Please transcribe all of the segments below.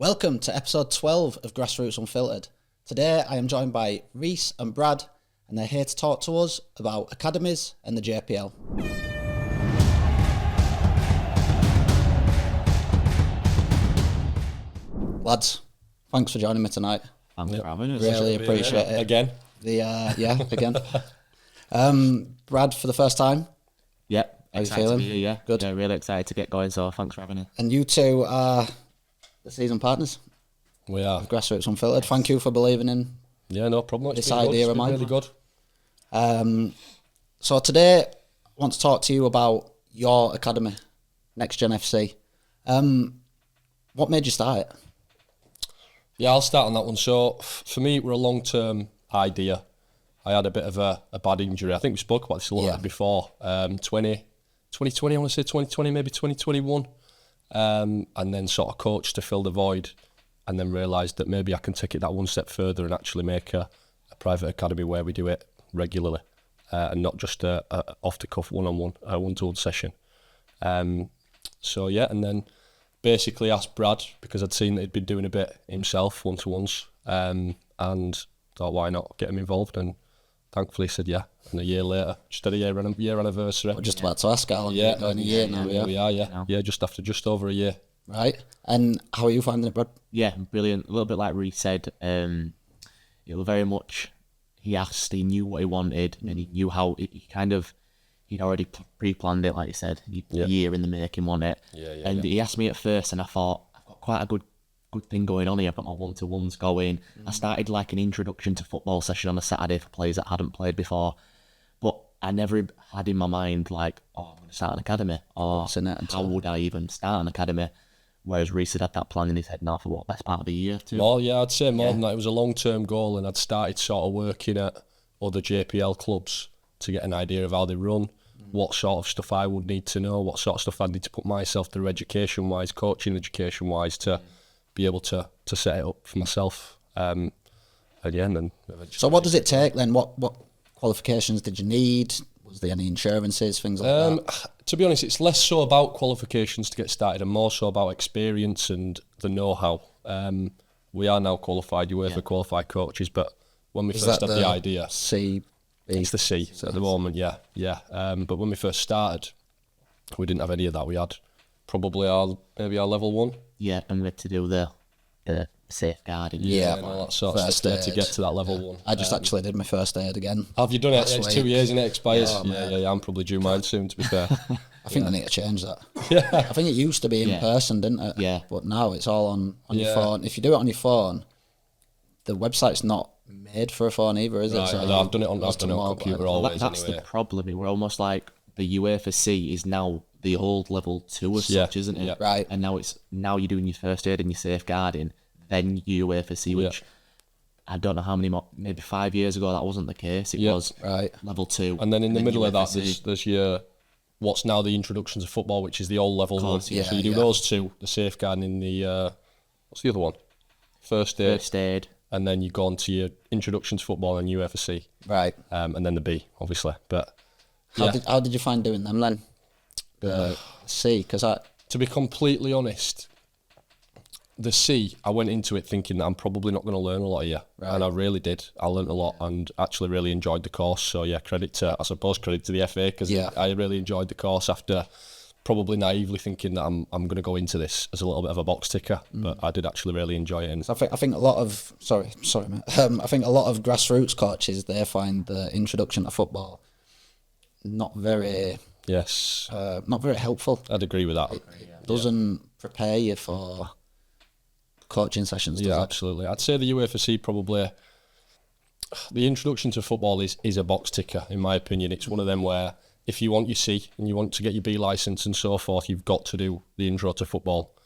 Welcome to episode 12 of Grassroots Unfiltered. Today I am joined by Reece and Brad, and they're here to talk to us about academies and the JPL. Lads, thanks for joining me tonight. Thanks for having us. Really appreciate it. Again? Again. Brad, for the first time. Yep. How you Excited feeling? to be here, yeah. Good. Yeah, really excited to get going, so thanks for having us. And you two are the season partners We are. of Grassroots Unfiltered. Thank you for believing in Yeah, no problem. this been idea good. of mine. Really good. So today I want to talk to you about your academy, Next Gen FC. What made you start it? Yeah, I'll start on that one. So, for me, it were a long-term idea. I had a bit of a bad injury. I think we spoke about this a little bit before. 2020, I want to say 2020, maybe 2021. And then sort of coached to fill the void, and then realised that maybe I can take it that one step further and actually make a private academy where we do it regularly and not just a off-the-cuff one-on-one, one-to-one session. So, yeah, and then basically asked Brad, because I'd seen that he'd been doing a bit himself, one-to-ones, and thought, why not get him involved? And thankfully he said yeah. And a year later, just had a year anniversary. Just about to ask how long Yeah, you've been going, a year now. We are, yeah. Yeah, just over a year. Right. And how are you finding it, Brad? Yeah, brilliant. A little bit like Reece said, it was very much, he asked, he knew what he wanted, and he knew how, he'd already pre-planned it, like you said, a year in the making, wasn't it? Yeah. He asked me at first, and I thought, I've got quite a good thing going on here. I've got my one-to-ones going. I started like an introduction to football session on a Saturday for players that hadn't played before, but I never had in my mind like, I'm going to start an academy, or how would I even start an academy? Whereas Reece had that plan in his head now for what, best part of a year too. Well, yeah, I'd say more than that. It was a long-term goal, and I'd started sort of working at other JPL clubs to get an idea of how they run, what sort of stuff I would need to know, what sort of stuff I'd need to put myself through education-wise, coaching education-wise, to be able to set it up for myself. And then So what does it take then? What qualifications did you need? Was there any insurances, things like that? To be honest, it's less so about qualifications to get started and more so about experience and the know-how. We are now qualified, UEFA qualified coaches, but when we first had the idea, C, B. it's the C at the moment, yeah. But when we first started, we didn't have any of that. We had probably our level one. Yeah, and we had to do the safeguarding. And all that sort of First stuff there to aid. get to that level one. I just actually did my first aid again. Have you done it? last It's week. 2 years and it expires. Oh, Yeah. I'm probably due mine soon, to be fair. I think I need to change that. I think it used to be in person, didn't it? Yeah. But now it's all on your phone. If you do it on your phone, the website's not made for a phone either, is it? Right, So no, I've done it on mobile. computer Well, always that's anyway. the problem. We're almost like the UEFA C is now the old level 2 as such, isn't it? Yeah. Right. And now you're doing your first aid and your safeguarding, then your UEFA C, which I don't know how many more, maybe 5 years ago that wasn't the case. It was level 2. And then in the middle of that, UFC. there's your what's now the introduction to football, which is the old level one. So you do those two, the safeguarding and the what's the other one? First aid. And then you go on to your introduction to football and UEFA C. Right. And then the B, obviously. But How did you find doing them then? The C, because to be completely honest, the C, I went into it thinking that I'm probably not going to learn a lot here. Right. And I really did. I learned a lot and actually really enjoyed the course. So yeah, credit to the FA, because I really enjoyed the course after probably naively thinking that I'm going to go into this as a little bit of a box ticker, but I did actually really enjoy it. And I think a lot of sorry mate. I think a lot of grassroots coaches, they find the introduction to football not very helpful. I'd agree with that. Doesn't prepare you for coaching sessions, does it? Absolutely. I'd say the UFC probably, the introduction to football is a box ticker, in my opinion. It's one of them where if you want your C and you want to get your B licence and so forth, you've got to do the intro to football.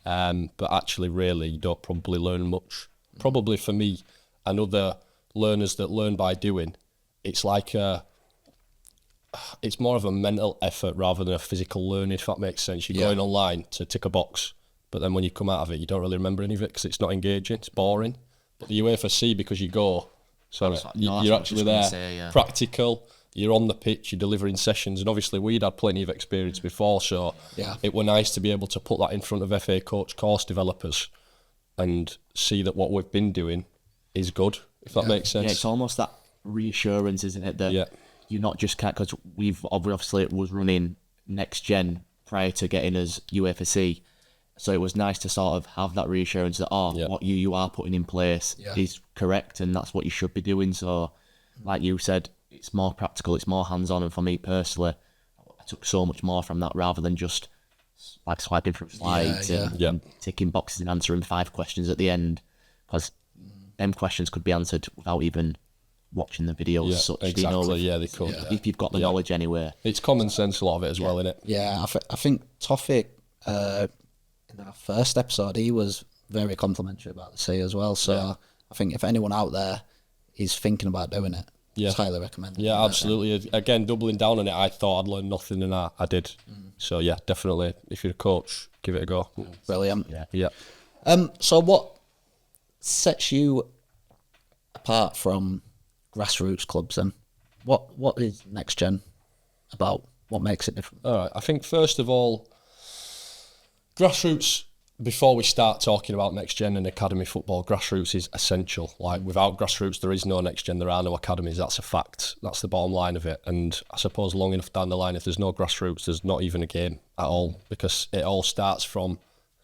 But actually, really, you don't probably learn much. Probably for me and other learners that learn by doing, it's like it's more of a mental effort rather than a physical learning, if that makes sense. You're going online to tick a box, but then when you come out of it, you don't really remember any of it because it's not engaging, it's boring. But the UEFA C, because you go, you're actually there, practical, you're on the pitch, you're delivering sessions, and obviously we'd had plenty of experience before, so it were nice to be able to put that in front of FA coach course developers and see that what we've been doing is good, if that makes sense. Yeah, it's almost that reassurance, isn't it? That you're not just because we've obviously was running next gen prior to getting us UEFA C. So it was nice to sort of have that reassurance that what you are putting in place is correct and that's what you should be doing. So, like you said, it's more practical, it's more hands-on, and for me personally, I took so much more from that rather than just like swiping through slides and ticking boxes and answering 5 questions at the end, because them questions could be answered without even watching the videos. Exactly. They could. If you've got the knowledge anyway, it's common sense, a lot of it as well, isn't it? Yeah, I think Toffee, in our first episode, he was very complimentary about the sea as well. So I think if anyone out there is thinking about doing it, it's highly recommended. Yeah, absolutely. Again, doubling down on it, I thought I'd learned nothing, and I did. So yeah, definitely. If you're a coach, give it a go. Brilliant. Yeah. So what sets you apart from grassroots clubs then? What is Next Gen about? What makes it different? All right. I think first of all, grassroots, before we start talking about Next Gen and academy football, grassroots is essential. Like, without grassroots, there is no Next Gen, there are no academies. That's a fact. That's the bottom line of it. And I suppose long enough down the line, if there's no grassroots, there's not even a game at all, because it all starts from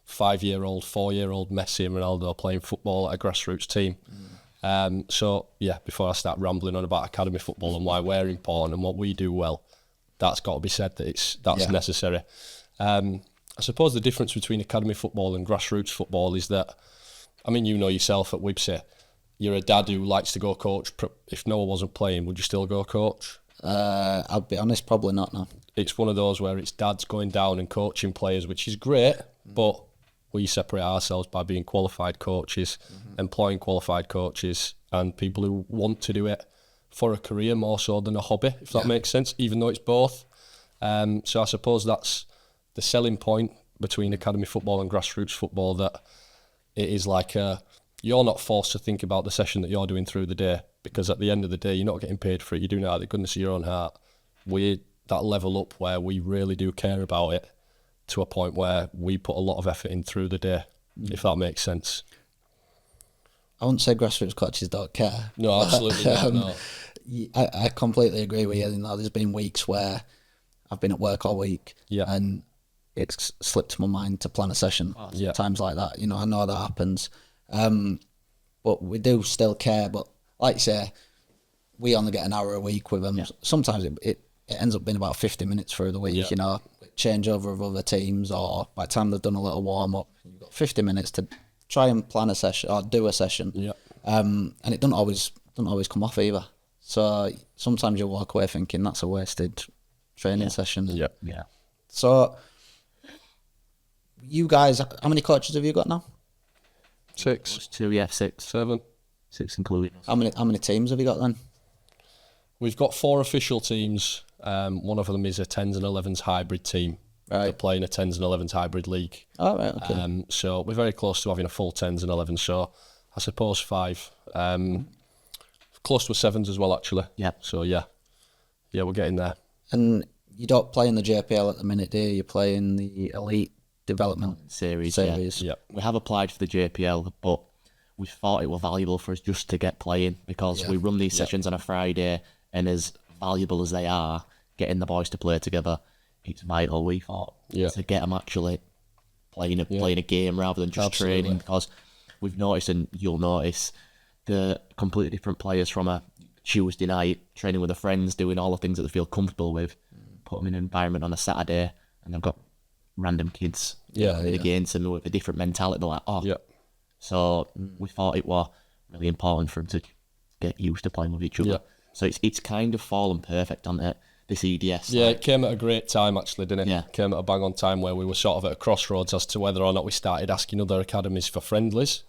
5-year-old, 4-year-old Messi and Ronaldo playing football at a grassroots team. So, yeah, before I start rambling on about academy football and why we're important and what we do well, that's got to be said that that's necessary. I suppose the difference between academy football and grassroots football is that, I mean, you know yourself at Wibsey, you're a dad who likes to go coach. If Noah wasn't playing, would you still go coach? I'll be honest, probably not, no. It's one of those where it's dads going down and coaching players, which is great, but we separate ourselves by being qualified coaches, employing qualified coaches, and people who want to do it for a career more so than a hobby, if that makes sense, even though it's both. So I suppose that's the selling point between academy football and grassroots football, that it is like you're not forced to think about the session that you're doing through the day, because at the end of the day, you're not getting paid for it. You're doing it out of the goodness of your own heart. We're that level up where we really do care about it, to a point where we put a lot of effort in through the day, if that makes sense. I wouldn't say grassroots coaches don't care. No, absolutely not, no. I completely agree with you. You know, there's been weeks where I've been at work all week and it's slipped my mind to plan a session. Times like that, you know, I know that happens. But we do still care. But like you say, we only get an hour a week with them. Sometimes it ends up being about 50 minutes through the week, you know, changeover of other teams, or by the time they've done a little warm up, you've got 50 minutes to try and plan a session or do a session. And it doesn't always come off either. So sometimes you walk away thinking that's a wasted training session. So you guys, how many coaches have you got now? 6. 2, 6. 7. 6 including us. How many teams have you got then? We've got 4 official teams. One of them is a 10s and 11s hybrid team. They're playing a 10s and 11s hybrid league. Oh, right, okay. So we're very close to having a full 10s and 11s. So I suppose 5. Close to a 7s as well, actually. So we're getting there. And you don't play in the JPL at the minute, do you? You play in the Elite Development Series. We have applied for the JPL, but we thought it was valuable for us just to get playing, because we run these sessions on a Friday, and as valuable as they are, getting the boys to play together, it's vital, we thought, to get them actually playing a game rather than just training, because we've noticed, and you'll notice, the completely different players from a Tuesday night, training with their friends, doing all the things that they feel comfortable with, put them in an environment on a Saturday, and they've got random kids against them with a different mentality. They're like, So we thought it was really important for them to get used to playing with each other. So it's kind of fallen perfect on it, this EDS. It came at a great time, actually, didn't it? It came at a bang on time where we were sort of at a crossroads as to whether or not we started asking other academies for friendlies.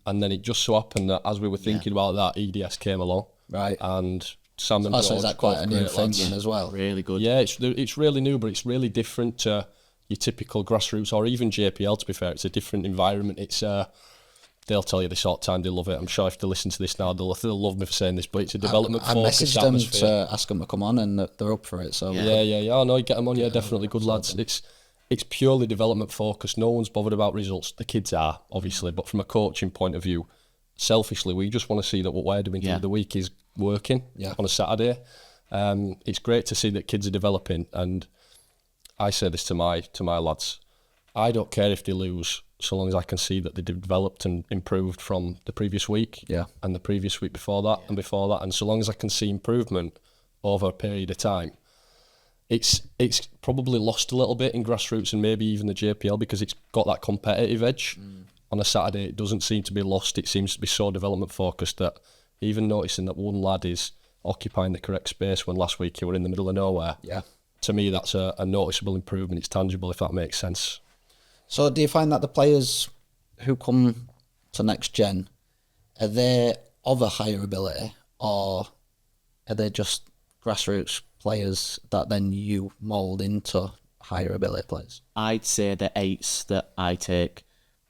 And then it just so happened that as we were thinking about that, EDS came along. And Sam and so is that quite a new thing as well? Really good. Yeah, it's really new, but it's really different to your typical grassroots or even JPL, to be fair. It's a different environment. It's they'll tell you this all the time, they love it. I'm sure if they listen to this now, they'll love me for saying this, but it's a development focused atmosphere. I messaged them to ask them to come on, and they're up for it. So Oh no, you get them on, definitely good lads. it's purely development focused. No one's bothered about results. The kids are, obviously, but from a coaching point of view, selfishly, we just want to see that what we're doing through the week is working on a Saturday. It's great to see that kids are developing, and I say this to my lads. I don't care if they lose, so long as I can see that they developed and improved from the previous week and the previous week before that and before that, and so long as I can see improvement over a period of time. It's probably lost a little bit in grassroots and maybe even the JPL because it's got that competitive edge. On a Saturday, it doesn't seem to be lost. It seems to be so development focused that even noticing that one lad is occupying the correct space when last week you were in the middle of nowhere. Yeah. To me, that's a noticeable improvement. It's tangible, if that makes sense. So do you find that the players who come to next gen, are they of a higher ability, or are they just grassroots players that then you mould into higher ability players? I'd say the 8s that I take,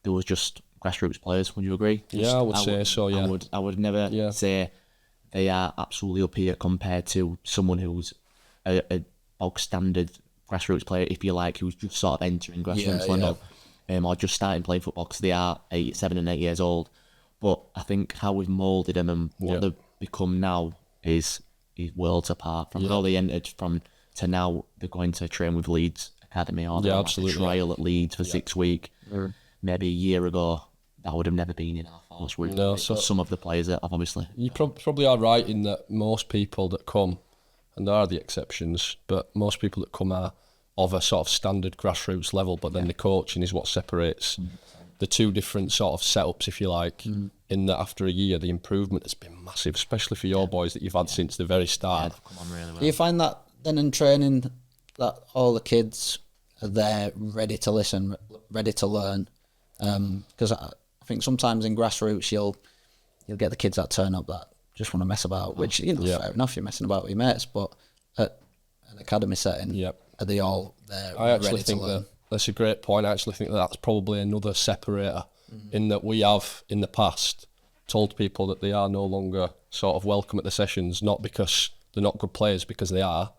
there was just grassroots players. Would you agree? I would say so. Yeah, I would never say they are absolutely up here compared to someone who's a bog standard grassroots player, if you like, who's just sort of entering grassroots level, or just starting playing football because they are 7 and 8 years old. But I think how we've moulded them and what they've become now is worlds apart. From how they entered from to now, they're going to train with Leeds Academy or they're like a trial at Leeds for 6 weeks. Maybe a year ago, that would have never been in our thoughts. No, so some of the players that have obviously. You probably are right in that most people that come, and there are the exceptions, but most people that come are of a sort of standard grassroots level, but then the coaching is what separates the two different sort of setups, if you like, in that after a year, the improvement has been massive, especially for your boys that you've had since the very start. They've come on really well. Do you find that then in training that all the kids are there ready to listen, ready to learn? Because I think sometimes in grassroots you'll get the kids that turn up that just want to mess about, which, fair enough, you're messing about with your mates, but at an academy setting, are they all there I actually ready think to learn? that's a great point. I actually think that's probably another separator in that we have, in the past, told people that they are no longer sort of welcome at the sessions, not because they're not good players, because they are,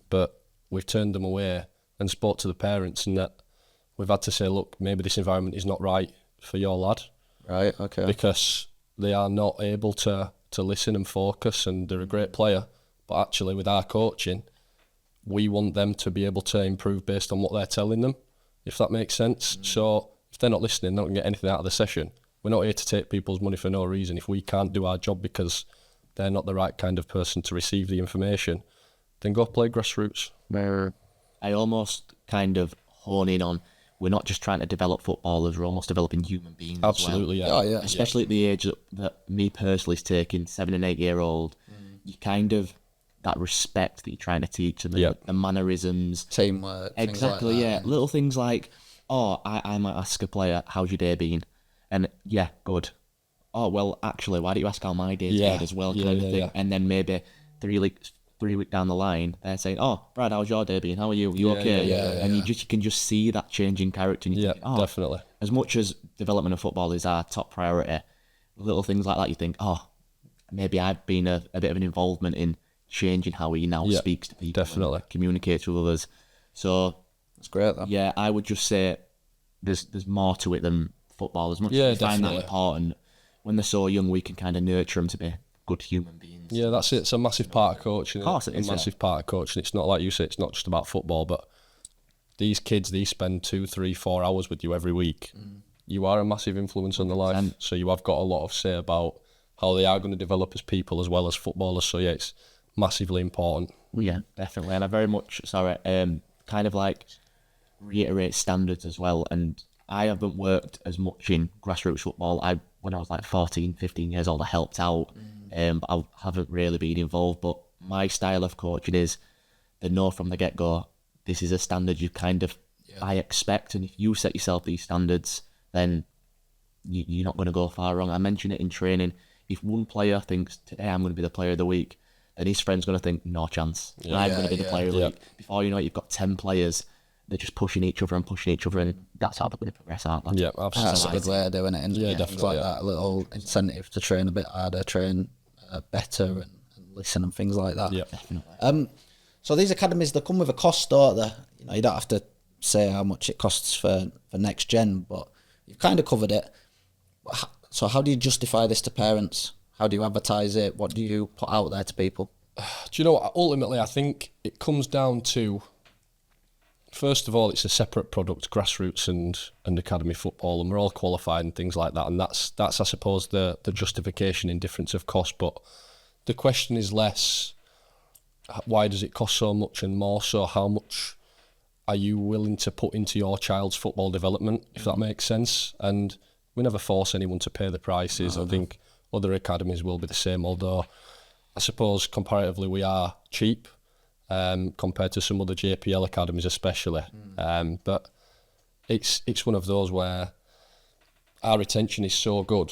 but we've turned them away and spoke to the parents, and that we've had to say, look, maybe this environment is not right for your lad. Right, okay. Because they are not able to listen and focus, and they're a great player, but actually with our coaching, we want them to be able to improve based on what they're telling them, if that makes sense. So if they're not listening, they're not going to get anything out of the session. We're not here to take people's money for no reason. If we can't do our job because they're not the right kind of person to receive the information, then go play grassroots. I almost kind of hone in on, we're not just trying to develop footballers, we're almost developing human beings. Absolutely, as well. yeah. Especially at the age that me personally is taking, 7 and 8 year old, you kind of, that respect that you're trying to teach them, the mannerisms, teamwork, exactly, things like that. Little things like, I might ask a player, how's your day been? And good. Oh, well, actually, why don't you ask how my day's been as well, kind of thing. And then maybe 3 weeks down the line, they're saying, oh, Brad, how's your day been? How are you? Are you okay? And you can just see that change in character. And you think, definitely. As much as development of football is our top priority, little things like that, you think, maybe I've been a bit of an involvement in changing how he now speaks to people, definitely communicates with others. So that's great, though. Yeah, I would just say there's more to it than football. As much as I find that important, when they're so young, we can kind of nurture them to be good human beings. Yeah, that's it. It's a massive part of coaching. Of course it is. A massive part of coaching. It's not like you say, it's not just about football, but these kids, they spend 2, 3, 4 hours with you every week. You are a massive influence on their life, so you have got a lot of say about how they are going to develop as people as well as footballers. So yeah, it's massively important. Yeah, definitely. And I very much, kind of like reiterate standards as well. And I haven't worked as much in grassroots football. When I was like 14, 15 years old, I helped out, but I haven't really been involved. But my style of coaching is, they know from the get-go, this is a standard you kind of, I expect. And if you set yourself these standards, then you're not going to go far wrong. I mentioned it in training. If one player thinks, today I'm going to be the player of the week, then his friend's going to think, no chance. I'm going to be the player of the week. Before you know it, you've got 10 players. They're just pushing each other, and that's how they're going to progress, aren't they? Yeah, absolutely. That's a good way of doing it. And definitely. Like that little incentive to train a bit harder, train better, and listen and things like that. Yeah, definitely. So these academies, they come with a cost, don't they? You don't have to say how much it costs for next gen, but you've kind of covered it. So how do you justify this to parents? How do you advertise it? What do you put out there to people? Do you know what? Ultimately, I think it comes down to, first of all, it's a separate product, grassroots and academy football, and we're all qualified and things like that. And that's I suppose, the justification in difference of cost. But the question is less, why does it cost so much, and more so, how much are you willing to put into your child's football development, if that makes sense? And we never force anyone to pay the prices. I think other academies will be the same, although I suppose comparatively we are cheap compared to some other JPL academies especially. But it's one of those where our retention is so good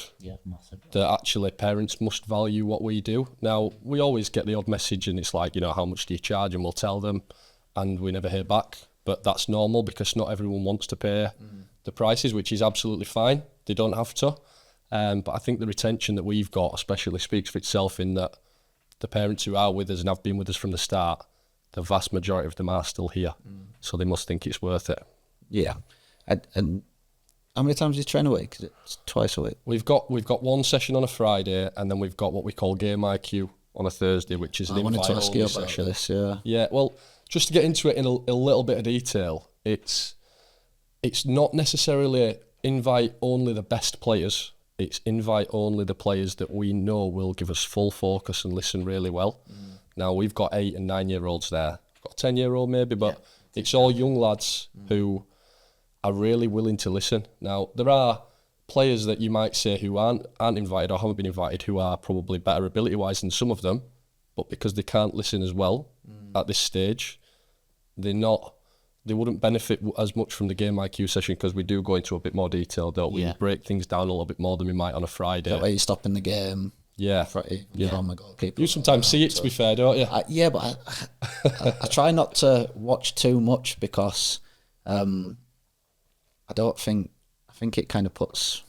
that actually parents must value what we do. Now, we always get the odd message and it's like, how much do you charge? And we'll tell them and we never hear back. But that's normal because not everyone wants to pay the prices, which is absolutely fine. They don't have to. But I think the retention that we've got especially speaks for itself in that the parents who are with us and have been with us from the start, the vast majority of them are still here. So they must think it's worth it. Yeah. And how many times do you train a week? It's twice a week. We've got one session on a Friday, and then we've got what we call Game IQ on a Thursday, which is an invite-only session. This, yeah. Yeah, well, just to get into it in a little bit of detail, it's not necessarily invite only the best players. It's invite only the players that we know will give us full focus and listen really well. Now, we've got 8 and 9 year olds there. We've got a 10-year-old maybe, but it's all young lads who are really willing to listen. Now, there are players that you might say who aren't invited or haven't been invited who are probably better ability-wise than some of them, but because they can't listen as well at this stage, they wouldn't benefit as much from the Game IQ session because we do go into a bit more detail, don't we? We break things down a little bit more than we might on a Friday. That way you're stopping the game. Yeah. On the goalkeeper. You sometimes see it, to be fair, don't you? But I try not to watch too much because I think it kind of puts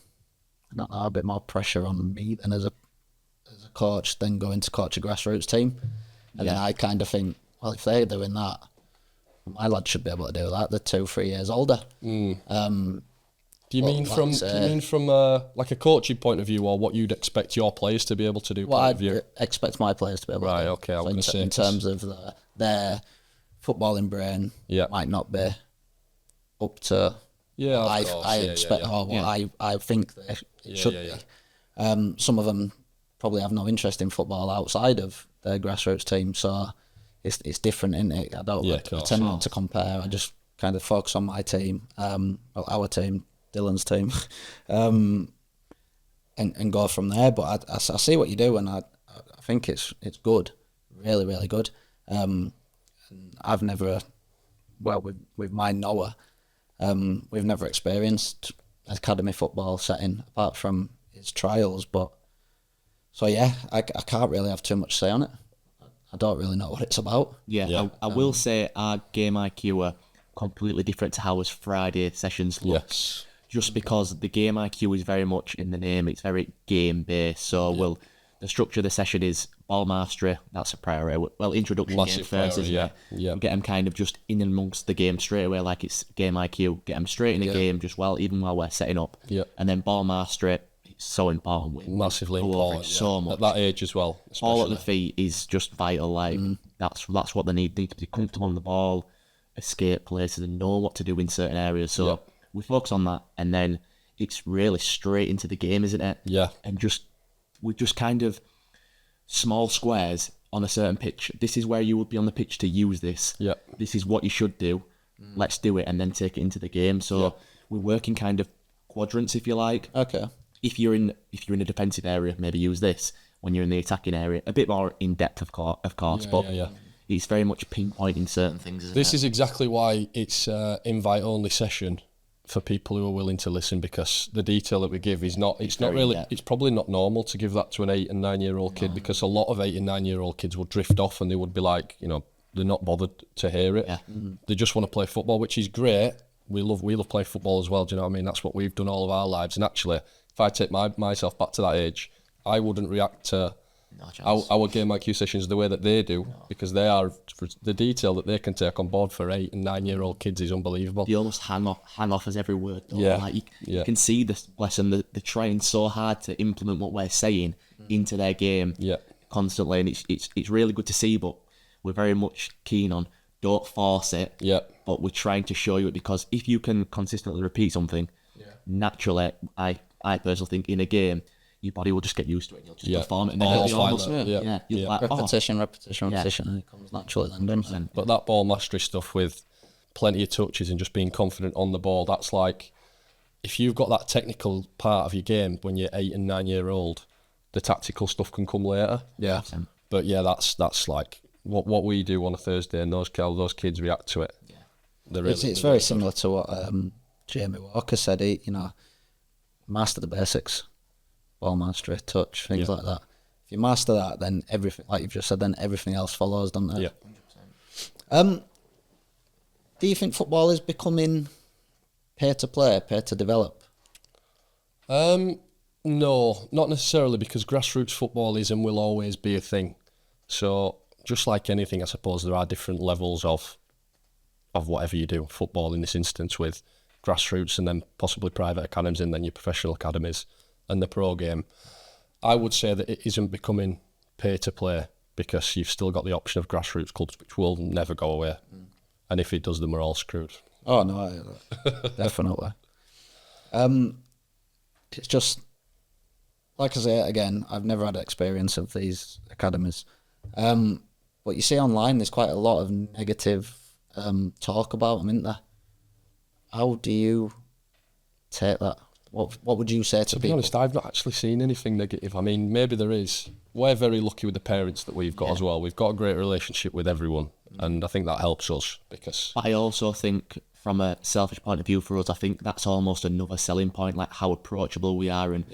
a bit more pressure on me than as a coach than going to coach a grassroots team. And then I kind of think, well, if they're doing that, my lads should be able to do that. They're 2-3 years older. Do you mean from like a coaching point of view, or what you'd expect your players to be able to do? Well, I expect my players to be able to do. Right, okay, I'm going to say. In terms of their footballing brain, might not be up to what I expect or what I think they should be. Some of them probably have no interest in football outside of their grassroots team, so it's different, isn't it? I don't pretend not to compare. I just kind of focus on my team, our team, Dylan's team, and go from there. But I see what you do, and I think it's good, really, really good. And I've never, with my Noah, we've never experienced academy football setting apart from his trials. But so I can't really have too much to say on it. I don't really know what it's about. I will say our Game IQ are completely different to how his Friday sessions look. Yes. Just because the Game IQ is very much in the name, it's very game based. So the structure of the session is ball mastery, that's a priority. Well, introduction game first, isn't it? Yeah. Get them kind of just in amongst the game straight away, like it's Game IQ. Get them straight in the game, even while we're setting up. Yeah. And then ball mastery, it's so important. Massively important. So much. At that age as well. Especially. All at the feet is just vital. Like that's what they need. They need to be comfortable on the ball, escape places, and know what to do in certain areas. So we focus on that, and then it's really straight into the game, isn't it? Yeah. And we just kind of small squares on a certain pitch. This is where you would be on the pitch to use this. Yeah. This is what you should do. Let's do it, and then take it into the game. So we work in kind of quadrants, if you like. Okay. If you're in a defensive area, maybe use this. When you're in the attacking area, a bit more in depth, of course. But it's very much pinpointing certain things. This is exactly why it's invite only session for people who are willing to listen, because the detail that we give is not. It's not really. It's probably not normal to give that to an 8 and 9 year old kid, because a lot of 8 and 9 year old kids will drift off and they would be like, they're not bothered to hear it. They just want to play football, which is great. We love playing football as well. Do you know what I mean? That's what we've done all of our lives. And actually, if I take myself back to that age, I wouldn't react to our game IQ sessions the way that they do, because they are, the detail that they can take on board for 8 and 9-year-old kids is unbelievable. They almost hang off as every word. Though. Yeah. Like you can see this lesson. They're trying so hard to implement what we're saying into their game constantly, and it's really good to see. But we're very much keen on don't force it. Yeah. But we're trying to show you it, because if you can consistently repeat something, naturally, I personally think in a game, your body will just get used to it. And you'll just perform it, and then repetition, and it comes naturally then, doesn't it? But that ball mastery stuff with plenty of touches and just being confident on the ball, that's like, if you've got that technical part of your game when you're 8 and 9-year-old, the tactical stuff can come later. Yeah. But yeah, that's like what we do on a Thursday, and those kids react to it. Yeah. It's very similar to what Jamie Walker said. He, master the basics, ball mastery, touch, things like that. If you master that, then everything, like you've just said, then everything else follows, doesn't it? Yeah. 100%. Do you think football is becoming pay to play, pay to develop? No, not necessarily, because grassroots football is and will always be a thing. So just like anything, I suppose there are different levels of whatever you do. Football in this instance, with grassroots and then possibly private academies and then your professional academies and the pro game. I would say that it isn't becoming pay to play, because you've still got the option of grassroots clubs, which will never go away. And if it does, then we're all screwed. Oh no, definitely. It's just, like I say again, I've never had experience of these academies. But you see online, there's quite a lot of negative talk about them, isn't there? How do you take that? What would you say to people? To be honest, I've not actually seen anything negative. I mean, maybe there is. We're very lucky with the parents that we've got as well. We've got a great relationship with everyone, and I think that helps us, because... I also think, from a selfish point of view for us, I think that's almost another selling point, like how approachable we are, and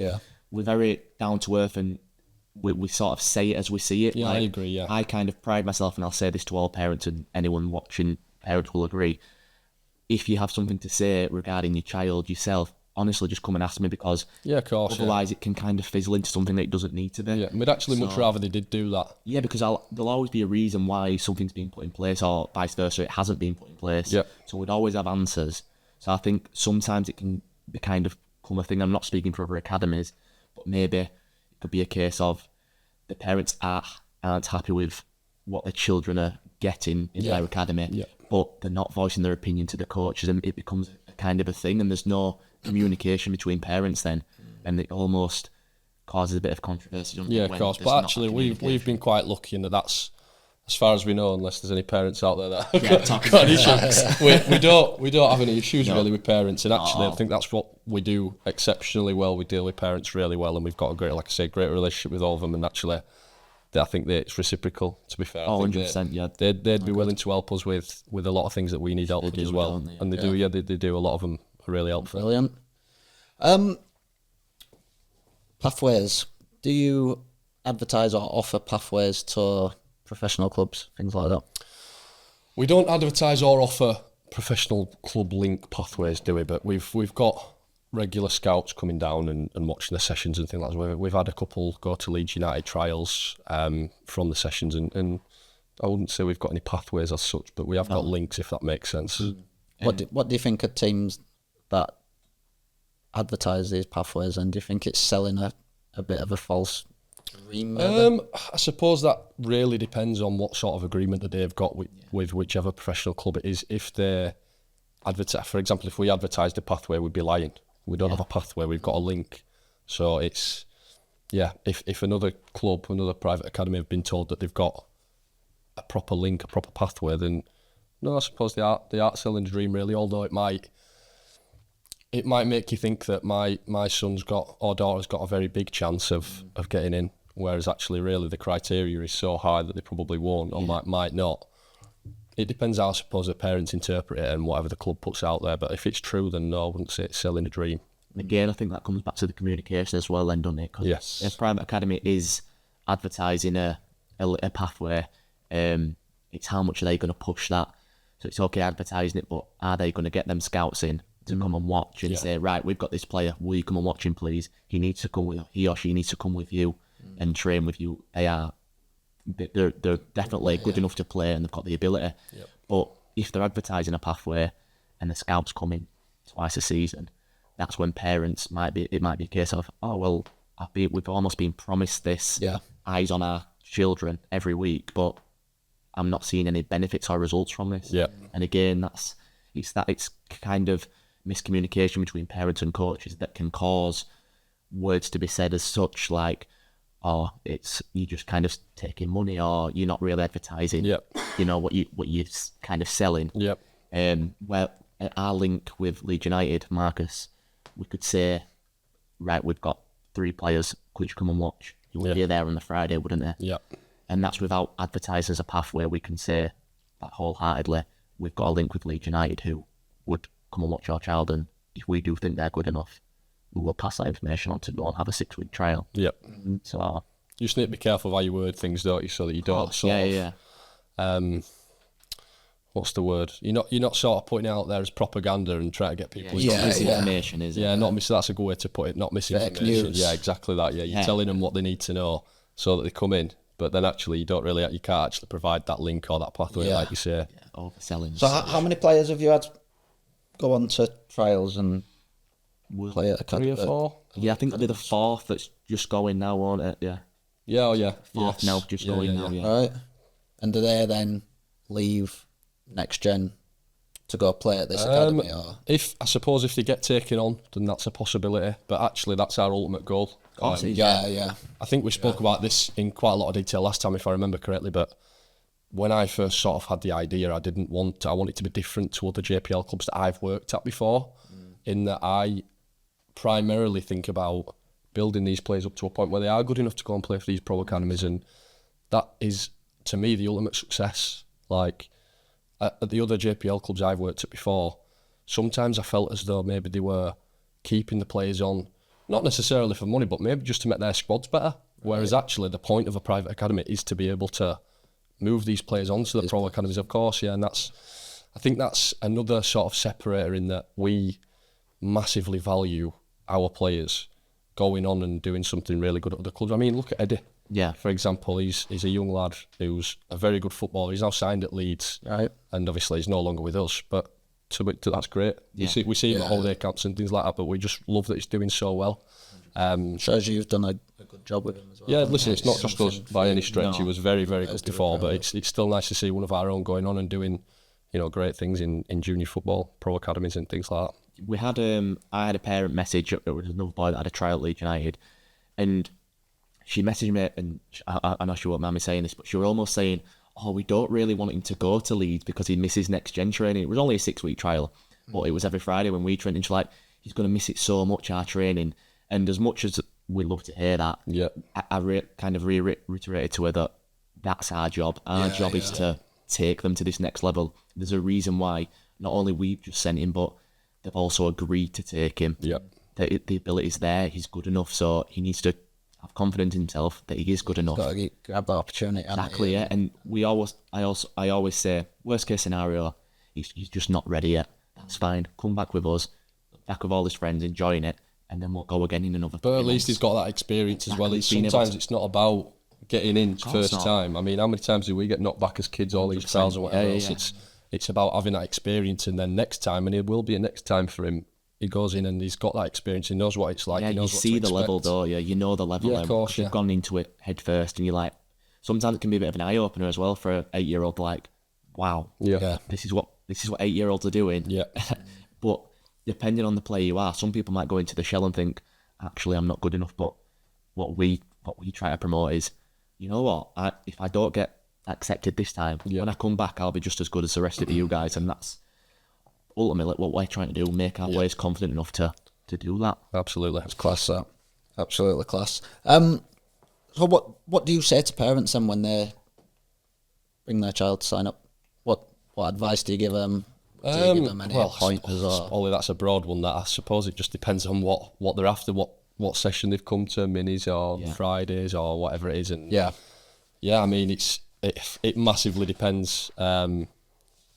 we're very down to earth, and we sort of say it as we see it. Yeah, like, I agree, yeah. I kind of pride myself, and I'll say this to all parents, and anyone watching, parents will agree. If you have something to say regarding your child, yourself, honestly, just come and ask me, because of course, otherwise it can kind of fizzle into something that it doesn't need to be. Yeah, we'd actually much rather they did do that. Yeah, because there'll always be a reason why something's been put in place, or vice versa, it hasn't been put in place. Yeah. So we'd always have answers. So I think sometimes it can be kind of come a thing. I'm not speaking for other academies, but maybe it could be a case of the parents aren't happy with what their children are getting in their academy, but they're not voicing their opinion to the coaches, and it becomes a kind of a thing, and there's no communication between parents then, and it almost causes a bit of controversy. Yeah, of course. But actually, we've been quite lucky in that's, as far as we know, unless there's any parents out there that have got issues. we don't have any issues really with parents, and actually, I think that's what we do exceptionally well. We deal with parents really well, and we've got a great, like I say, great relationship with all of them, and actually, I think that it's reciprocal, to be fair. 100%, yeah. They'd be willing to help us with a lot of things that we need help with as well. And they do, they do. A lot of them are really helpful. Brilliant. Pathways. Do you advertise or offer pathways to professional clubs, things like that? We don't advertise or offer professional club link pathways, do we? But we've got regular scouts coming down and watching the sessions and things like that. We've had a couple go to Leeds United trials from the sessions, and I wouldn't say we've got any pathways as such, but we have got links, if that makes sense. What do you think of teams that advertise these pathways, and do you think it's selling a bit of a false dream? I suppose that really depends on what sort of agreement that they've got with whichever professional club it is. If they advertise, for example, if we advertised a pathway, we'd be lying. We don't have a pathway, we've got a link. So it's, if another club, another private academy have been told that they've got a proper link, a proper pathway, then no, I suppose they are selling the dream really, although it might make you think that my son's got, or daughter's got, a very big chance of getting in, whereas actually really the criteria is so high that they probably won't or might not. It depends how, I suppose, the parents interpret it and whatever the club puts out there. But if it's true, then no, I wouldn't say it's selling a dream. And again, I think that comes back to the communication as well then, doesn't it? Yes. If private academy is advertising a pathway, it's how much are they going to push that? So it's okay advertising it, but are they going to get them scouts in to come and watch and say, right, we've got this player, will you come and watch him, please? He or she needs to come with you. and train with you, they're definitely good enough to play and they've got the ability. Yep. But if they're advertising a pathway and the scouts come in twice a season, that's when parents might be a case of, oh well, we've almost been promised this, eyes on our children every week, but I'm not seeing any benefits or results from this. Yeah. And again, it's kind of miscommunication between parents and coaches that can cause words to be said as such, like, oh, it's you just kind of taking money, or you're not really advertising. You know what you're kind of selling. Where our link with Leeds United, Marcus, we could say, right, we've got 3 players, could you come and watch? You would be there on the Friday, wouldn't they? And that's without advertising as a pathway. We can say that wholeheartedly, we've got a link with Leeds United who would come and watch our child, and if we do think they're good enough, we will pass that information on to go and have a 6-week trial. So you just need to be careful of how you word things, don't you, so that you don't what's the word? You're not sort of putting it out there as propaganda and trying to get people. Misinformation, is it? That's a good way to put it. Not misinformation. Yeah, exactly that. Yeah, you're telling them what they need to know so that they come in. But then actually, you can't actually provide that link or that pathway, like you say. Overselling. So how many players have you had go on to trials and play at Academy? 3 or 4. Yeah, I think that'll be the 4th that's just going now, won't it? Yeah. Yeah. 4th now, just going now. Yeah. Right. And do they then leave next gen to go play at this academy? Or? If they get taken on, then that's a possibility. But actually, that's our ultimate goal. Yeah. I think we spoke about this in quite a lot of detail last time, if I remember correctly. But when I first sort of had the idea, I want it to be different to other JPL clubs that I've worked at before, in that I primarily think about building these players up to a point where they are good enough to go and play for these pro academies, and that is, to me, the ultimate success. Like, at the other JPL clubs I've worked at before, sometimes I felt as though maybe they were keeping the players on, not necessarily for money, but maybe just to make their squads better. Whereas actually the point of a private academy is to be able to move these players onto the pro academies, of course, and I think that's another sort of separator, in that we massively value our players going on and doing something really good at other clubs. I mean, look at Eddie. Yeah. For example, he's a young lad who's a very good footballer. He's now signed at Leeds, right? And obviously he's no longer with us, but that's great. We see him at holiday camps and things like that, but we just love that he's doing so well. Shows you've done a good job with him as well. Yeah, listen, it's not just us by any stretch. No. He was very, very good before, but it's still nice to see one of our own going on and doing, great things in junior football, pro academies and things like that. We had I had a parent message. There was another boy that had a trial at Leeds United, and she messaged me, and I know she won't mind me saying this, but she was almost saying, oh, we don't really want him to go to Leeds because he misses next gen training. It was only a 6-week trial, but it was every Friday when we trained, and she's like, he's going to miss it so much, our training. And as much as we love to hear that, I kind of reiterated to her that that's our job. Our job is to take them to this next level. There's a reason why not only we've just sent him, but they've also agreed to take him. The ability's there, he's good enough, so he needs to have confidence in himself that he is good enough. Got to grab that opportunity. Exactly, yeah. And I always say, worst case scenario, he's just not ready yet. That's fine. Come back with us, back with all his friends, enjoying it, and then we'll go again in another. But at least he's got that experience as well. Sometimes it's not about getting in first time. I mean, how many times do we get knocked back as kids, all these trials and whatever else? It's about having that experience, and then next time, and it will be a next time for him, he goes in and he's got that experience, he knows what it's like. Yeah, he knows you see the level though, you know the level. Yeah, of course, You've gone into it head first, and you're like, sometimes it can be a bit of an eye-opener as well for an 8-year-old, like, wow, this is what 8-year-olds are doing. Yeah. But depending on the player you are, some people might go into the shell and think, actually, I'm not good enough. But what we try to promote is, you know what, if I don't get accepted this time, when I come back, I'll be just as good as the rest of you guys, and that's ultimately what we're trying to do, make our players confident enough to do that. Absolutely. It's class, that. Absolutely class. So what do you say to parents then when they bring their child to sign up? What advice do you give them? Do you give them any pointers? Ollie, that's a broad one. That I suppose it just depends on what they're after, what session they've come to, minis or Fridays or whatever it is. And I mean, it massively depends on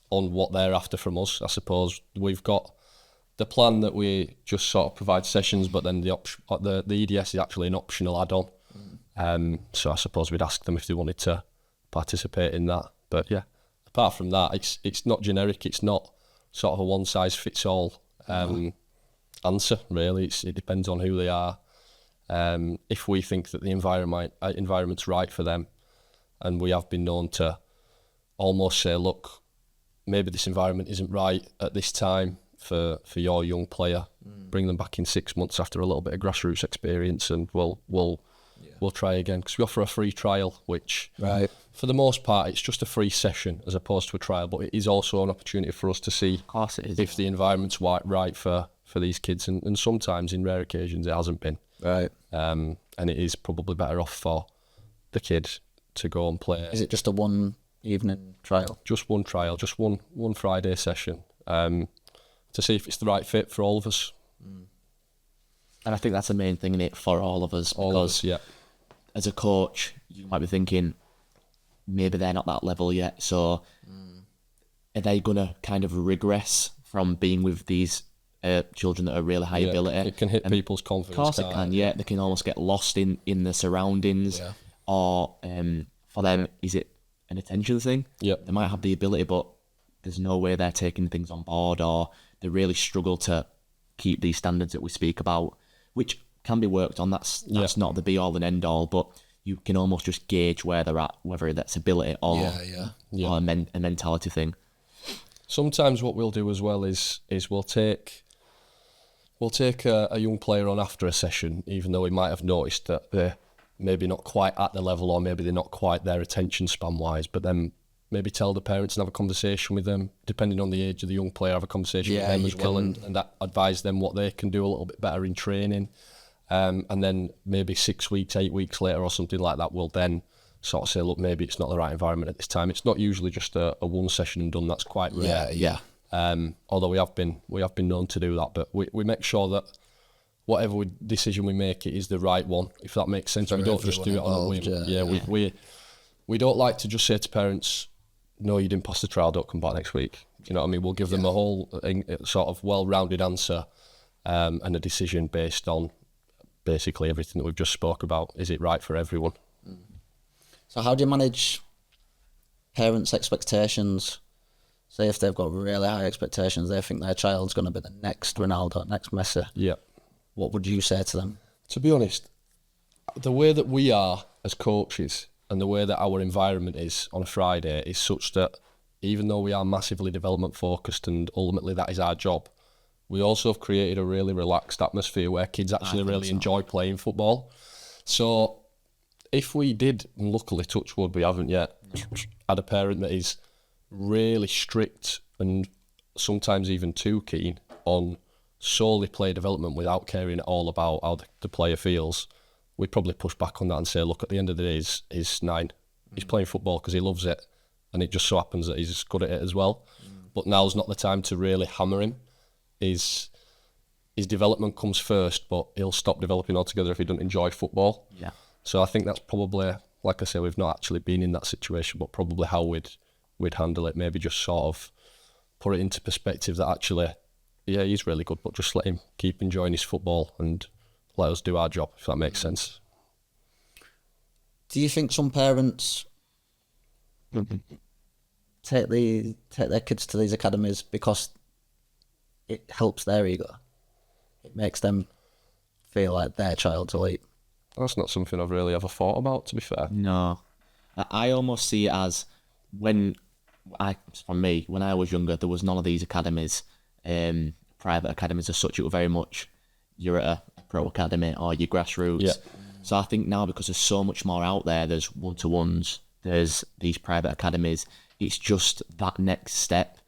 what they're after from us. I suppose we've got the plan that we just sort of provide sessions, but then the EDS is actually an optional add-on. So I suppose we'd ask them if they wanted to participate in that. But yeah, apart from that, it's not generic. It's not sort of a one size fits all answer. Really, it depends on who they are. If we think that the environment's right for them, and we have been known to almost say, look, maybe this environment isn't right at this time for your young player. Bring them back in 6 months after a little bit of grassroots experience, and we'll try again, because we offer a free trial, which for the most part it's just a free session as opposed to a trial, but it is also an opportunity for us to see of course it is, if the environment's right for these kids, and sometimes in rare occasions it hasn't been. And it is probably better off for the kid to go and play. Is it just a one evening trial? Just one trial, just one Friday session, to see if it's the right fit for all of us. And I think that's the main thing in it for all of us. All of us, yeah. As a coach, you might be thinking, maybe they're not that level yet, so are they going to kind of regress from being with these children that are really high ability? It can hit people's confidence. Of course it can, yeah. They can almost get lost in the surroundings. Or for them, is it an attention thing? They might have the ability, but there's no way they're taking things on board, or they really struggle to keep these standards that we speak about, which can be worked on. That's not the be all and end all, but you can almost just gauge where they're at, whether that's ability or or a mentality thing. Sometimes what we'll do as well is we'll take a young player on after a session, even though we might have noticed that they're maybe not quite at the level, or maybe they're not quite there attention span wise, but then maybe tell the parents and have a conversation with them, depending on the age of the young player, have a conversation with them as well, and advise them what they can do a little bit better in training. And then maybe 6 weeks, 8 weeks later or something like that, we'll then sort of say, look, maybe it's not the right environment at this time. It's not usually just a one session and done. That's quite rare. Although we have been known to do that, but we make sure that whatever decision we make, it is the right one, if that makes sense. We don't just do it on a whim. We don't like to just say to parents, no, you didn't pass the trial, don't come back next week. You know what I mean? We'll give them a whole sort of well-rounded answer, and a decision based on basically everything that we've just spoke about. Is it right for everyone? So how do you manage parents' expectations? Say if they've got really high expectations, they think their child's going to be the next Ronaldo, next Messi. Yeah. What would you say to them? To be honest, the way that we are as coaches and the way that our environment is on a Friday is such that even though we are massively development focused and ultimately that is our job, we also have created a really relaxed atmosphere where kids actually really enjoy playing football. So if we did, and luckily touch wood we haven't yet, had a parent that is really strict and sometimes even too keen on solely player development without caring at all about how the player feels, we'd probably push back on that and say, look, at the end of the day, he's 9. He's playing football because he loves it, and it just so happens that he's good at it as well. But now's not the time to really hammer him. His development comes first, but he'll stop developing altogether if he doesn't enjoy football. Yeah. So I think that's probably, like I say, we've not actually been in that situation, but probably how we'd handle it. Maybe just sort of put it into perspective that actually, yeah, he's really good, but just let him keep enjoying his football and let us do our job, if that makes sense. Do you think some parents take their kids to these academies because it helps their ego? It makes them feel like their child's elite. That's not something I've really ever thought about, to be fair. No. I almost see it as when I was younger, there was none of these academies, private academies as such. It was very much you're at a pro academy or your grassroots. Yeah. So I think now, because there's so much more out there, there's one-to-ones, there's these private academies, it's just that next step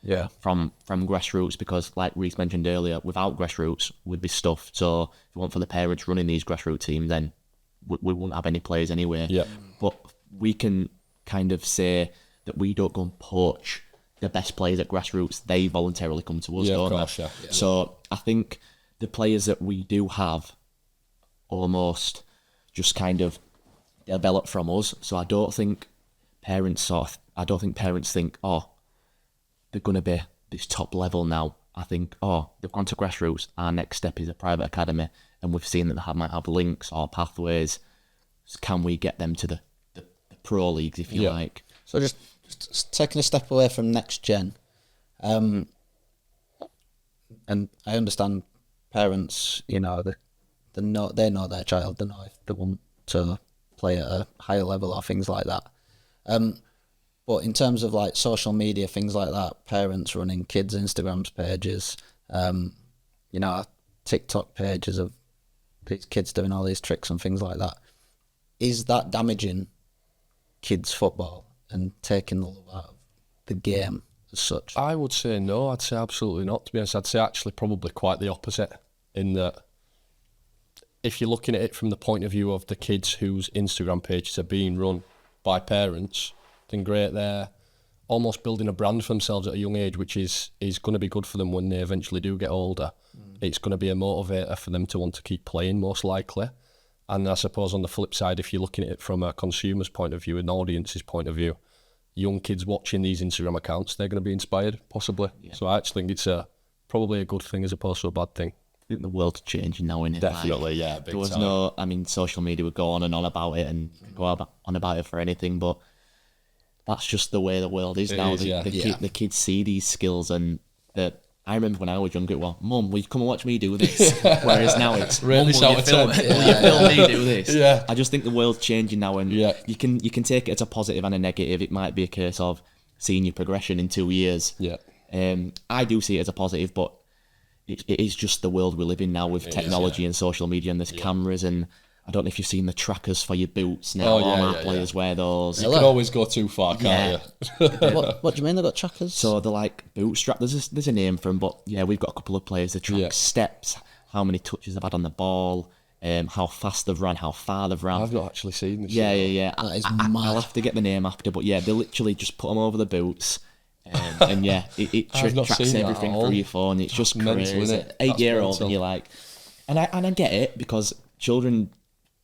from grassroots, because like Reece mentioned earlier, without grassroots we'd be stuffed. So if you want for the parents running these grassroots teams, then we wouldn't have any players anyway. Yeah. But we can kind of say that we don't go and poach the best players at grassroots. They voluntarily come to us, don't they? Yeah. So I think the players that we do have almost just kind of develop from us. So I don't think parents think, oh, they're going to be this top level now. I think, oh, they've gone to grassroots. Our next step is a private academy, and we've seen that they might have links or pathways can we get them to the pro leagues, if you like? So just taking a step away from next gen, and I understand parents, they know their child, they know if they want to play at a higher level or things like that. But in terms of like social media, things like that, parents running kids' Instagram pages, TikTok pages of these kids doing all these tricks and things like that, is that damaging kids' football and taking the love out of the game as such? I would say no. I'd say absolutely not, to be honest. I'd say actually probably quite the opposite, in that if you're looking at it from the point of view of the kids whose Instagram pages are being run by parents, then great, they're almost building a brand for themselves at a young age, which is going to be good for them when they eventually do get older. It's going to be a motivator for them to want to keep playing, most likely. And I suppose on the flip side, if you're looking at it from a consumer's point of view, an audience's point of view, young kids watching these Instagram accounts, they're going to be inspired, possibly. Yeah. So I actually think it's probably a good thing as opposed to a bad thing. I think the world's changing now, isn't it? Definitely, yeah. There was social media would go on and on about it and go on about it for anything, but that's just the way the world is now. The kids see these skills, and I remember when I was younger, Mum, will you come and watch me do this? Whereas now it's, really, will you film me do this? Yeah. I just think the world's changing now, and you can take it as a positive and a negative. It might be a case of seeing your progression in 2 years. Yeah. I do see it as a positive, but it is just the world we live in now with technology and social media, and there's cameras, and I don't know if you've seen the trackers for your boots now. All our players wear those. You can always go too far, can't you? What do you mean they've got trackers? So they're like bootstrap. There's a name for them, but we've got a couple of players that track steps, how many touches they've had on the ball, how fast they've run, how far they've run. I've not actually seen this. Yeah. That is mad. I'll have to get the name after, but they literally just put them over the boots. And it tracks everything through your phone. It's just crazy. Mental, isn't it? 8-year-old, and you're like, and I get it, because children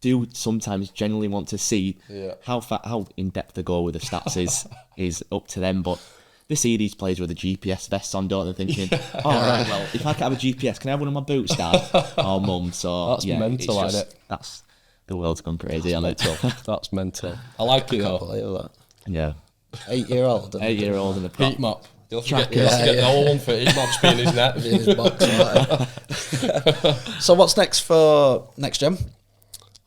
do sometimes genuinely want to see how in depth they go with the stats is up to them. But they see these players with the GPS vests on, don't they? Thinking, well, if I can have a GPS, can I have one of my boots, Dad? Oh, Mum. So that's mental, isn't it? That's the world's gone crazy. That's mental. That's mental. I like it though. That. Yeah. 8-year-old. 8-year-old in the prop. Heat map. You'll have to get the one for heat map being his net. In his box. So what's next for next gen?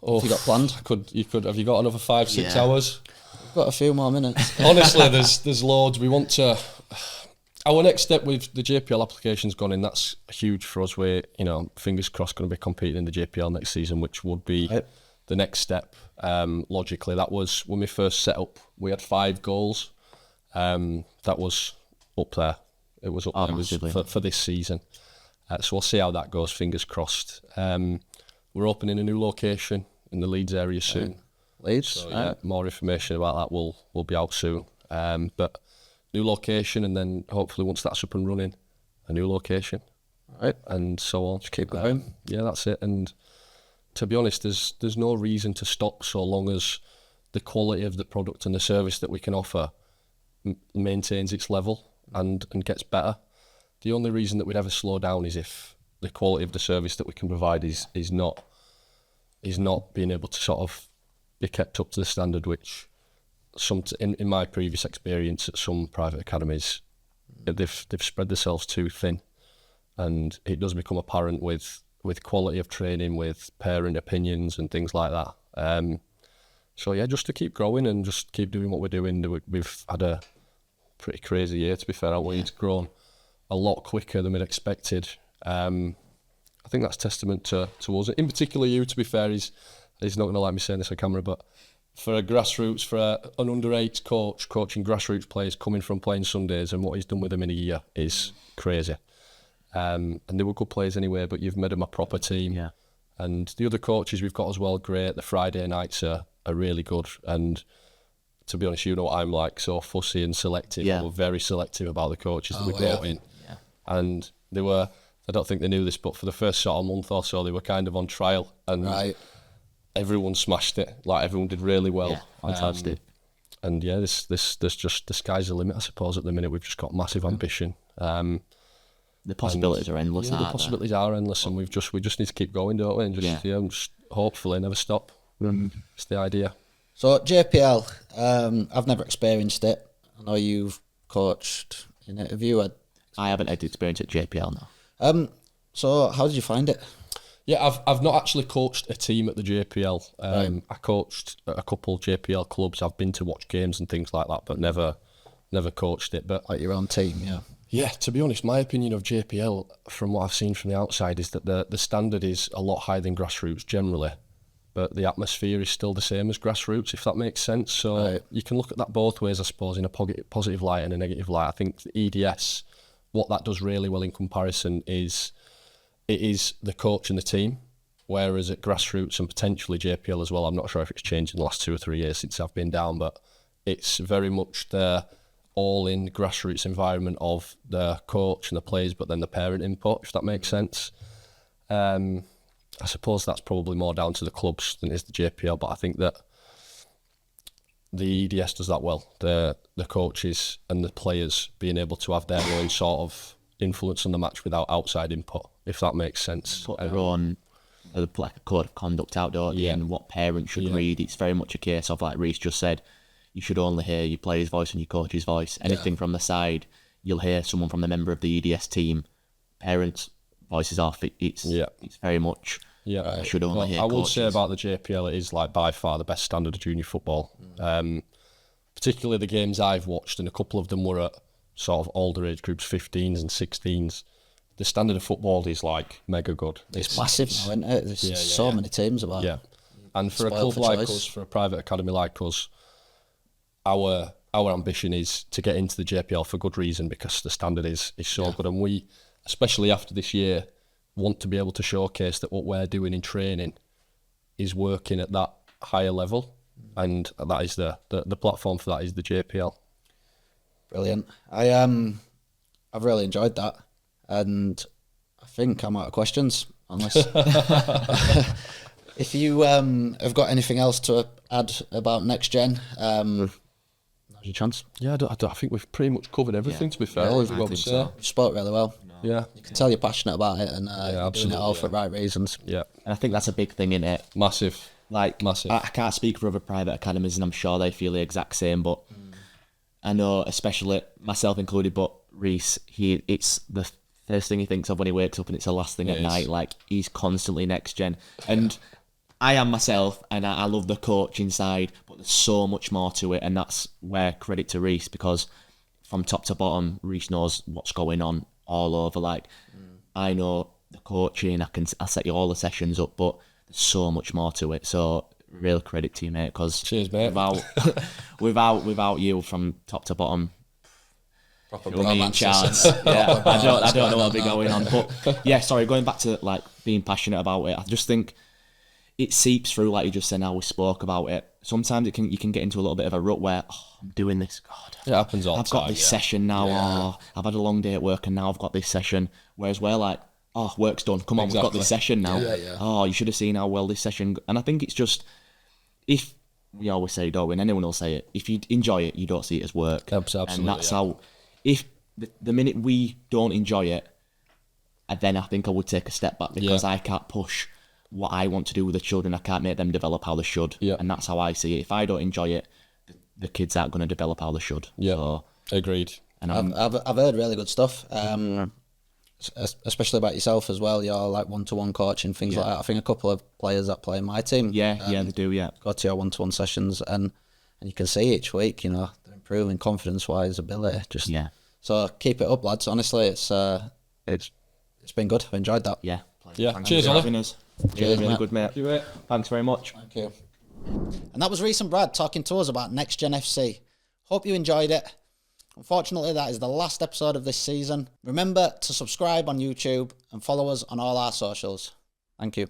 Have you got planned? You could. Have you got another 5-6 hours? We've got a few more minutes. Honestly, there's loads. We want to. Our next step with the JPL application's gone in. That's huge for us. We're, fingers crossed, going to be competing in the JPL next season, which would be the next step. Logically, that was when we first set up. We had 5 goals. That was up there. It was up there for this season. So we'll see how that goes. Fingers crossed. We're opening a new location in the Leeds area soon. Leeds? So, more information about that will be out soon. But new location, and then hopefully once that's up and running, a new location. Right. And so on. Just keep going. Yeah, that's it. And to be honest, there's no reason to stop so long as the quality of the product and the service that we can offer maintains its level and gets better. The only reason that we'd ever slow down is if the quality of the service that we can provide is not being able to sort of be kept up to the standard which in my previous experience at some private academies, they've spread themselves too thin, and it does become apparent with quality of training, with parent opinions and things like that. So just to keep growing and just keep doing what we're doing. We've had a pretty crazy year, to be fair, haven't we? It's grown a lot quicker than we'd expected. I think that's testament to us. In particular, you, to be fair, he's not going to like me saying this on camera, but for an under-8 coach, coaching grassroots players coming from playing Sundays, and what he's done with them in a year is crazy. And they were good players anyway, but you've made them a proper team. Yeah. And the other coaches we've got as well, great. The Friday nights are really good. And to be honest, you know what I'm like, so fussy and selective. Yeah. We're very selective about the coaches that we brought in. Yeah. And they were, I don't think they knew this, but for the first sort of month or so, they were kind of on trial. And everyone smashed it. Like, everyone did really well. Yeah, fantastic. And there's just, the sky's the limit, I suppose, at the minute. We've just got massive ambition. The possibilities are endless. The possibilities are endless, and we just need to keep going, don't we? And just hopefully never stop. It's the idea. So JPL, I've never experienced it. I know you've coached in it. Have you? I haven't had experience at JPL now. So how did you find it? Yeah, I've not actually coached a team at the JPL. Right. I coached at a couple JPL clubs. I've been to watch games and things like that, but never coached it. But Like your own team, yeah. Yeah, to be honest, my opinion of JPL, from what I've seen from the outside, is that the standard is a lot higher than grassroots generally, but the atmosphere is still the same as grassroots, if that makes sense. So you can look at that both ways, I suppose, in a positive light and a negative light. I think the EDS, what that does really well in comparison is it is the coach and the team, whereas at grassroots and potentially JPL as well, I'm not sure if it's changed in the last 2 or 3 years since I've been down, but it's very much the all-in grassroots environment of the coach and the players, but then the parent input, if that makes sense. I suppose that's probably more down to the clubs than it is the JPL, but I think that the EDS does that well. The coaches and the players being able to have their own sort of influence on the match without outside input, if that makes sense. Put their own like a code of conduct out, don't you, and what parents should read. It's very much a case of, like Reece just said, you should only hear your player's voice and your coach's voice. Anything from the side, you'll hear someone from the member of the EDS team. Parents' voices off. It's very much. Yeah, I should only hear. I would coaches. say about the JPL, it is like by far the best standard of junior football. Particularly the games I've watched, and a couple of them were at sort of older age groups, 15s and 16s. The standard of football is like mega good. It's massive now, isn't it? There's so many teams about. Yeah, and for a club like us, for a private academy like us, our ambition is to get into the JPL for good reason, because the standard is so good, and we, especially after this year, want to be able to showcase that what we're doing in training is working at that higher level, and that is the platform for that is the JPL. Brilliant. I've really enjoyed that, and I think I'm out of questions, unless if you have got anything else to add about next gen. Now's your chance. Yeah, I think we've pretty much covered everything. To be fair, I think so. You spoke really well. Yeah, you can tell you're passionate about it, and you're doing it all for the right reasons. Yeah, and I think that's a big thing in it. Massive. I can't speak for other private academies, and I'm sure they feel the exact same. But I know, especially myself included, but Reece, it's the first thing he thinks of when he wakes up, and it's the last thing at night. Like, he's constantly next gen, and I am myself, and I love the coaching side, but there's so much more to it, and that's where credit to Reece, because from top to bottom, Reece knows what's going on all over. Like, I know the coaching, I'll set you all the sessions up, but there's so much more to it. So real credit to you, mate, because cheers, mate. without you from top to bottom, Proper chance. Yeah, I don't know what'll be going on. But yeah, sorry, going back to like being passionate about it, I just think it seeps through, like you just said. Now we spoke about it. Sometimes you can get into a little bit of a rut where I'm doing this. God, it happens all the time. I've got this session now. Oh, I've had a long day at work, and now I've got this session. Whereas we're like, oh, work's done. Come on, we've got this session now. Oh, you should have seen how well this session. And I think it's just, if we always say, don't we? And anyone will say it. If you enjoy it, you don't see it as work. Absolutely. And that's how. If the minute we don't enjoy it, then I think I would take a step back, because I can't push what I want to do with the children. I can't make them develop how they should. Yeah. And that's how I see it. If I don't enjoy it, the kids aren't going to develop how they should. Yeah. So, agreed. And I've heard really good stuff, especially about yourself as well. You're like one-to-one coaching, things like that. I think a couple of players that play in my team. Yeah, they do. Yeah. Go to your one-to-one sessions, and you can see each week, they're improving confidence-wise, ability. So keep it up, lads. Honestly, it's been good. I've enjoyed that. Yeah. Yeah. Thanks Cheers, for Ollie. having us. Cheers, really mate. good, mate. Thank you, mate. Thanks very much. Thank you. And that was Reece and Brad talking to us about Next Gen FC. Hope you enjoyed it. Unfortunately, that is the last episode of this season. Remember to subscribe on YouTube and follow us on all our socials. Thank you.